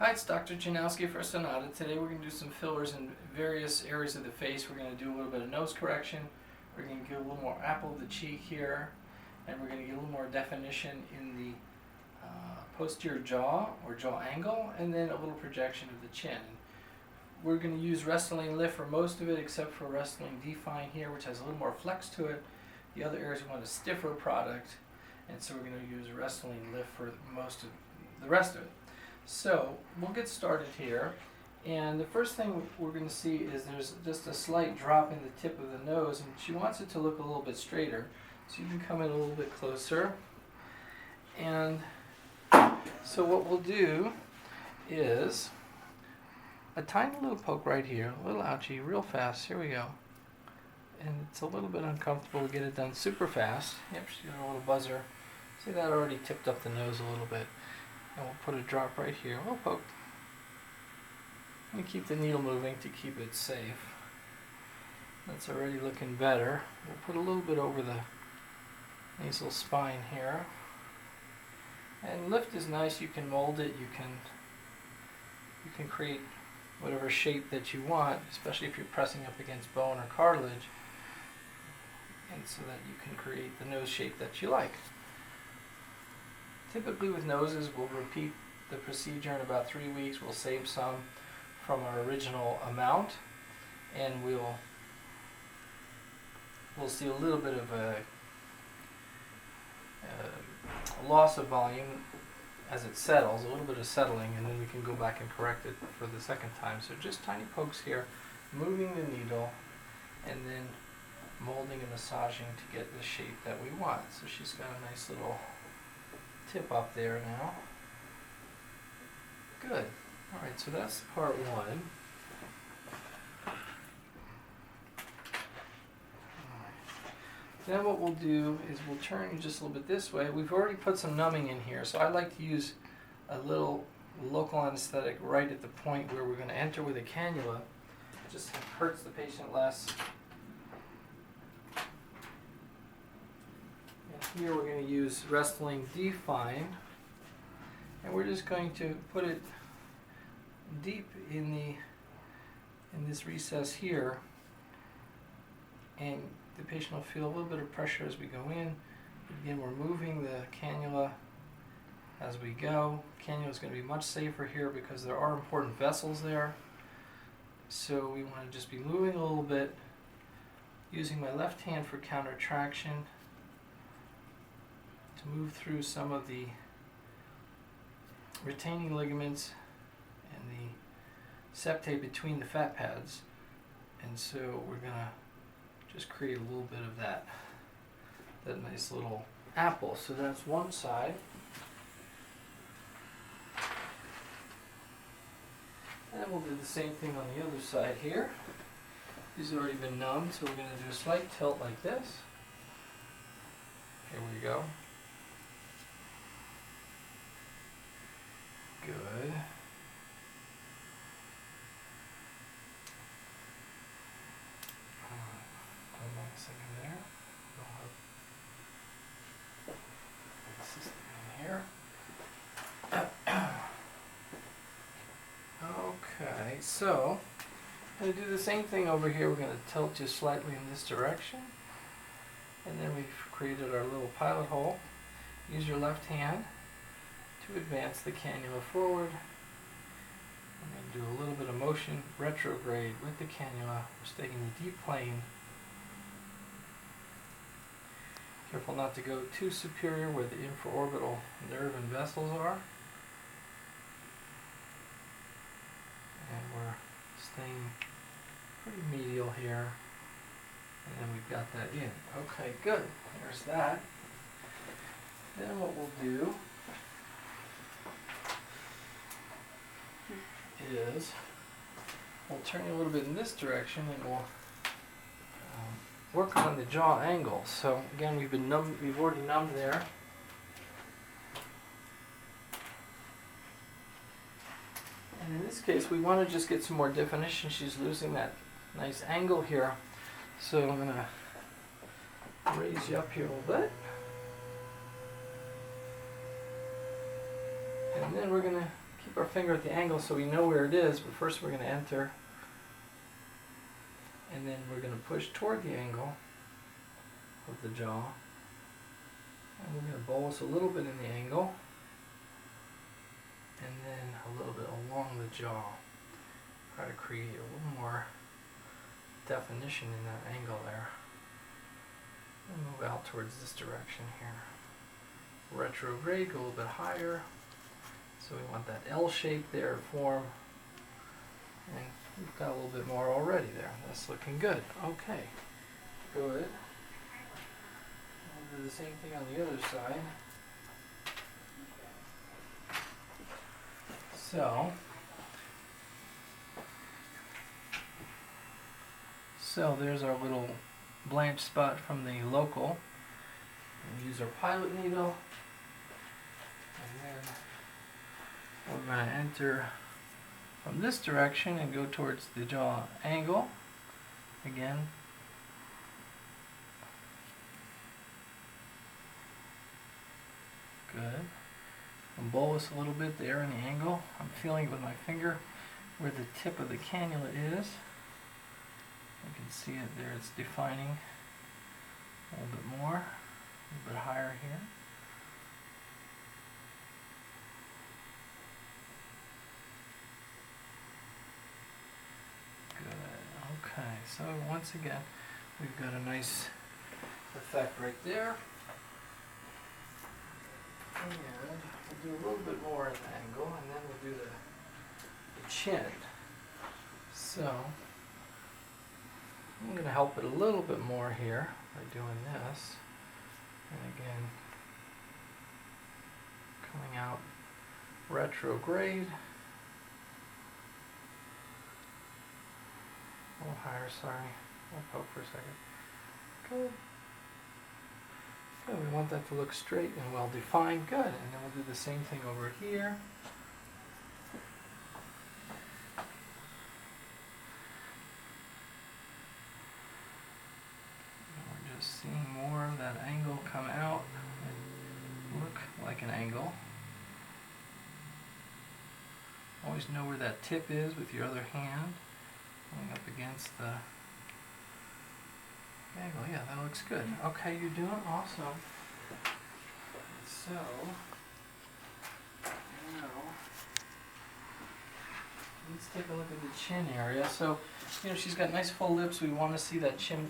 Hi, it's Dr. Janowski for Sonata. Today we're going to do some fillers in various areas of the face. We're going to do a little bit of nose correction. We're going to get a little more apple of the cheek here. And we're going to get a little more definition in the posterior jaw or jaw angle. And then a little projection of the chin. We're going to use Restylane Lift for most of it except for Restylane Define here, which has a little more flex to it. The other areas we want a stiffer product. And so we're going to use Restylane Lift for most of the rest of it. So we'll get started here, and the first thing we're going to see is there's just a slight drop in the tip of the nose, and she wants it to look a little bit straighter. So you can come in a little bit closer, and so what we'll do is a tiny little poke right here, a little ouchie, real fast. Here we go. And it's a little bit uncomfortable to get it done super fast. Yep, she's got a little buzzer. See, that already tipped up the nose a little bit. And we'll put a drop right here. We'll poke. And keep the needle moving to keep it safe. That's already looking better. We'll put a little bit over the nasal spine here. And lift is nice. You can mold it. You can create whatever shape that you want, especially if you're pressing up against bone or cartilage, and so that you can create the nose shape that you like. Typically with noses, we'll repeat the procedure in about 3 weeks. We'll save some from our original amount, and we'll see a little bit of a loss of volume as it settles, a little bit of settling, and then we can go back and correct it for the second time. So just tiny pokes here, moving the needle, and then molding and massaging to get the shape that we want. So she's got a nice little tip up there now. Good. Alright, so that's part one. Then what we'll do is we'll turn you just a little bit this way. We've already put some numbing in here, so I like to use a little local anesthetic right at the point where we're going to enter with a cannula. It just hurts the patient less. Here we're going to use Restylane Define, and we're just going to put it deep in this recess here, and the patient will feel a little bit of pressure as we go in. Again, we're moving the cannula as we go. Cannula is going to be much safer here because there are important vessels there. So we want to just be moving a little bit, using my left hand for counter traction to move through some of the retaining ligaments and the septae between the fat pads. And so we're going to just create a little bit of that nice little apple. So that's one side. And we'll do the same thing on the other side here. These have already been numbed, so we're going to do a slight tilt like this. Here we go. Good. Hold on a second there. This is in here. Okay, so I'm going to do the same thing over here. We're going to tilt just slightly in this direction. And then we've created our little pilot hole. Use your left hand to advance the cannula forward. I'm going to do a little bit of motion retrograde with the cannula. We're staying in the deep plane. Careful not to go too superior where the infraorbital nerve and vessels are. And we're staying pretty medial here. And then we've got that in. Okay, good. There's that. Then what we'll do is we'll turn you a little bit in this direction, and we'll work on the jaw angle. So again, we've already numbed there. And in this case, we want to just get some more definition. She's losing that nice angle here. So I'm going to raise you up here a little bit. And then we're going to keep our finger at the angle so we know where it is, but first we're going to enter, and then we're going to push toward the angle of the jaw, and we're going to bolus a little bit in the angle, and then a little bit along the jaw. Try to create a little more definition in that angle there. And move out towards this direction here. Retrograde, go a little bit higher. So we want that L shape there form. And we've got a little bit more already there. That's looking good. Okay. Good. We'll do the same thing on the other side. So there's our little blanch spot from the local. We'll use our pilot needle, and then we're going to enter from this direction and go towards the jaw angle again. Good. And bolus a little bit there in the angle. I'm feeling it with my finger where the tip of the cannula is. You can see it there, it's defining a little bit more, a little bit higher here. Good. Okay, so once again, we've got a nice effect right there. And we'll do a little bit more in the angle, and then we'll do the chin. So I'm going to help it a little bit more here by doing this. And again, coming out retrograde. A little higher, sorry. I'll poke for a second. Good. Good. We want that to look straight and well defined. Good. And then we'll do the same thing over here. Seeing more of that angle come out and look like an angle. Always know where that tip is with your other hand. Going up against the angle. Yeah, that looks good. Okay, you're doing awesome. So, now, let's take a look at the chin area. So, she's got nice full lips. We want to see that chin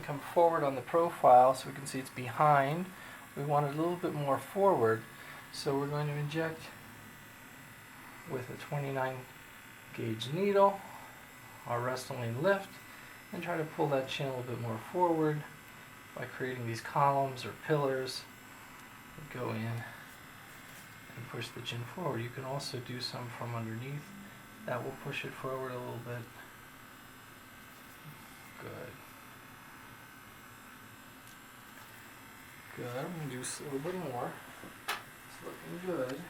come forward on the profile so we can see it's behind. We want it a little bit more forward. So we're going to inject with a 29 gauge needle, our rest only lift, and try to pull that chin a little bit more forward by creating these columns or pillars that go in and push the chin forward. You can also do some from underneath. That will push it forward a little bit. Good. Good. I'm going to do a little bit more. It's looking good.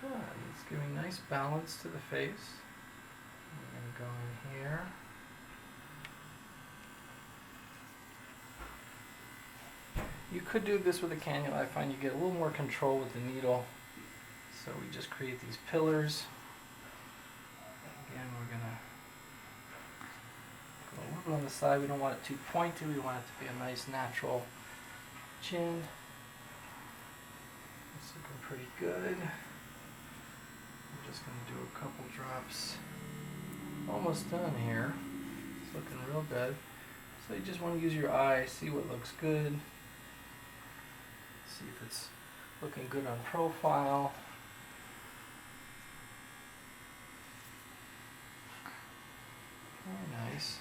Good. It's giving nice balance to the face. We're going to go in here. You could do this with a cannula. I find you get a little more control with the needle. So we just create these pillars. Again, we're going to go a little bit on the side. We don't want it too pointy. We want it to be a nice natural chin. It's looking pretty good. I'm just going to do a couple drops. Almost done here. It's looking real good. So you just want to use your eye, see what looks good. See if it's looking good on profile. Very nice.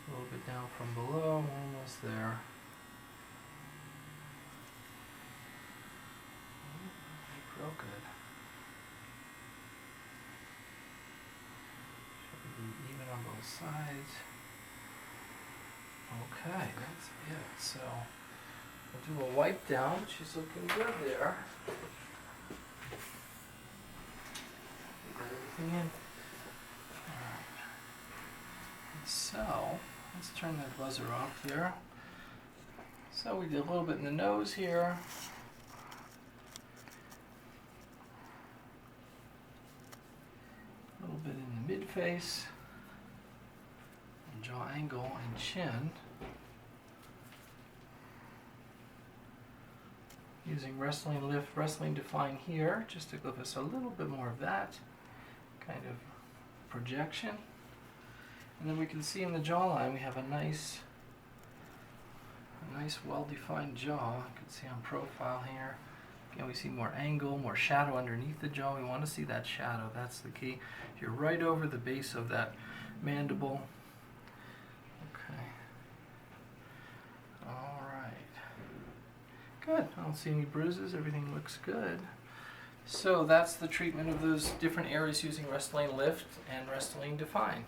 A little bit down from below, almost there. Real good. Should be even on both sides. Okay, that's it. So we'll do a wipe down. She's looking good there. Get everything in. Alright. So Let's turn that buzzer off there. So we did a little bit in the nose here. A little bit in the mid-face, and jaw angle and chin. Using wrestling lift, wrestling define here, just to give us a little bit more of that kind of projection. And then we can see in the jawline we have a nice well-defined jaw. You can see on profile here. Again, we see more angle, more shadow underneath the jaw. We want to see that shadow. That's the key. You're right over the base of that mandible. Okay. All right. Good. I don't see any bruises. Everything looks good. So that's the treatment of those different areas using Restylane Lift and Restylane Define.